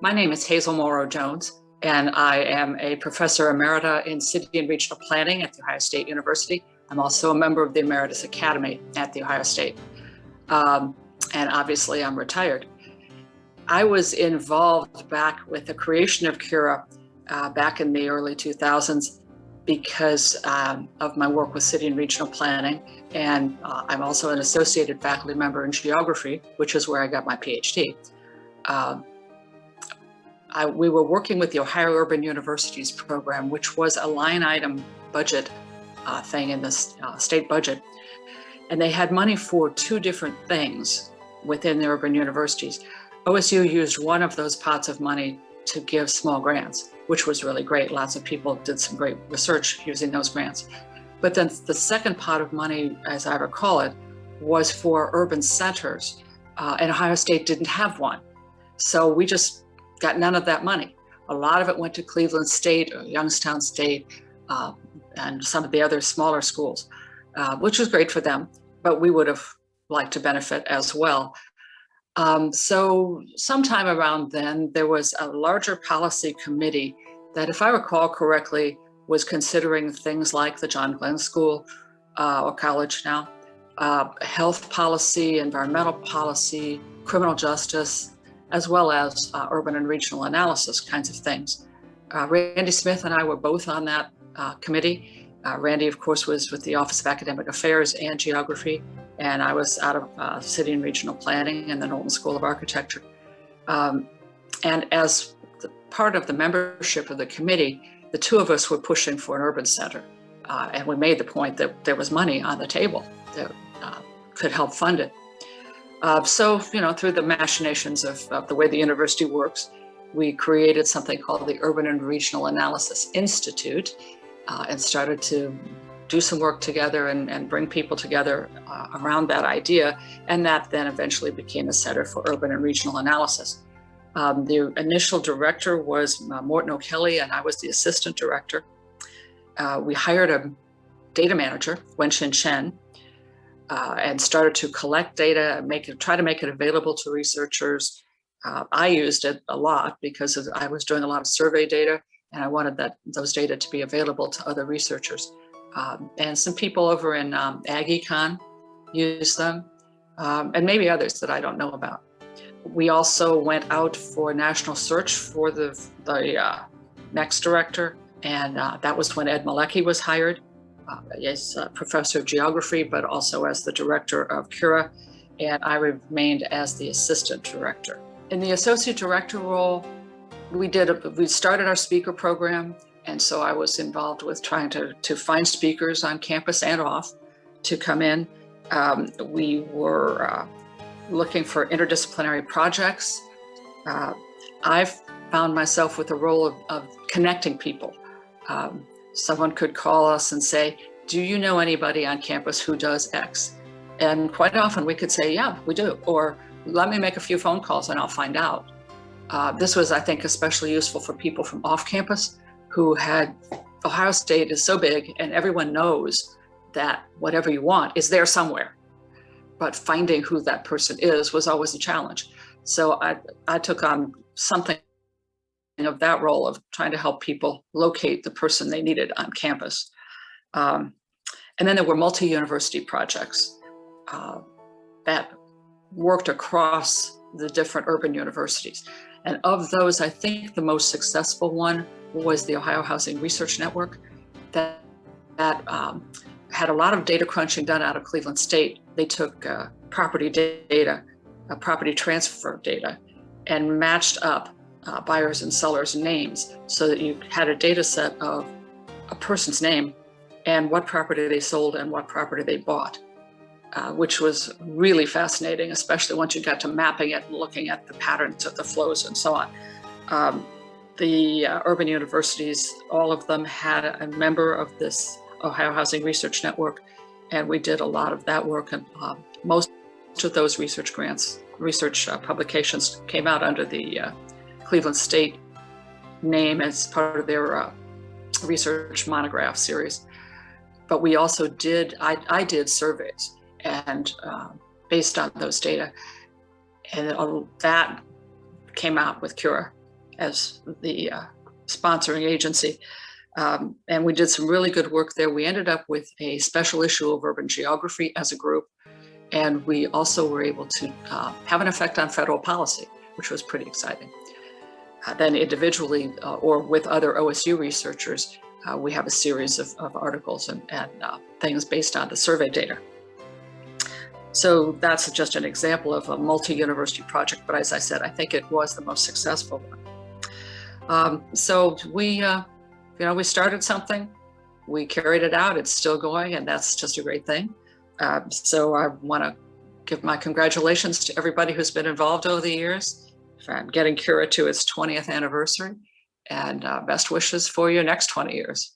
My name is Hazel Morrow-Jones, and I am a professor emerita in city and regional planning at The Ohio State University. I'm also a member of the Emeritus Academy at The Ohio State. And obviously I'm retired. I was involved back with the creation of CURA back in the early 2000s because of my work with city and regional planning. And I'm also an associated faculty member in geography, which is where I got my PhD. We were working with the Ohio Urban Universities program, which was a line item budget thing in the state budget. And they had money for two different things within the urban universities. OSU used one of those pots of money to give small grants, which was really great. Lots of people did some great research using those grants. But then the second pot of money, as I recall it, was for urban centers. And Ohio State didn't have one. So we just got none of that money. A lot of it went to Cleveland State or Youngstown State and some of the other smaller schools, which was great for them, but we would have liked to benefit as well. So sometime around then, there was a larger policy committee that, if I recall correctly, was considering things like the John Glenn School or college now, health policy, environmental policy, criminal justice, as well as urban and regional analysis kinds of things. Randy Smith and I were both on that committee. Randy, of course, was with the Office of Academic Affairs and Geography, and I was out of City and Regional Planning and the Knowlton School of Architecture. And as part of the membership of the committee, the two of us were pushing for an urban center. And we made the point that there was money on the table that could help fund it. So, through the machinations of the way the university works, we created something called the Urban and Regional Analysis Institute and started to do some work together and bring people together around that idea. And that then eventually became the Center for Urban and Regional Analysis. The initial director was Morton O'Kelly, and I was the assistant director. We hired a data manager, Wen-Shin Chen, and started to collect data, try to make it available to researchers. I used it a lot because I was doing a lot of survey data, and I wanted those data to be available to other researchers. And some people over in Ag Econ use them, and maybe others that I don't know about. We also went out for a national search for the next director, and that was when Ed Malecki was hired. As a professor of geography, but also as the director of CURA, and I remained as the assistant director. In the associate director role, we started our speaker program, and so I was involved with trying to find speakers on campus and off to come in. We were looking for interdisciplinary projects. I've found myself with the role of connecting people. Someone could call us and say, do you know anybody on campus who does X? And quite often we could say, yeah, we do. Or let me make a few phone calls and I'll find out. This was, I think, especially useful for people from off campus who Ohio State is so big and everyone knows that whatever you want is there somewhere. But finding who that person is was always a challenge. So I took on something of that role of trying to help people locate the person they needed on campus. And then there were MultiUniversity Projects that worked across the different urban universities. And of those, I think the most successful one was the Ohio Housing Research Network that had a lot of data crunching done out of Cleveland State. They took property data, property transfer data, and matched up buyers and sellers' names so that you had a data set of a person's name and what property they sold and what property they bought, which was really fascinating, especially once you got to mapping it and looking at the patterns of the flows and so on. The urban universities, all of them had a member of this Ohio Housing Research Network, and we did a lot of that work, and most of those research publications came out under the Cleveland State name as part of their research monograph series. But we also I did surveys and based on those data, and that came out with CURA. as the sponsoring agency. And we did some really good work there. We ended up with a special issue of urban geography as a group. And we also were able to have an effect on federal policy, which was pretty exciting. Then individually or with other OSU researchers, we have a series of articles and things based on the survey data. So that's just an example of a multi-university project, but as I said, I think it was the most successful one. So we started something, we carried it out, it's still going, and that's just a great thing. So I want to give my congratulations to everybody who's been involved over the years, for getting CURA to its 20th anniversary, and best wishes for your next 20 years.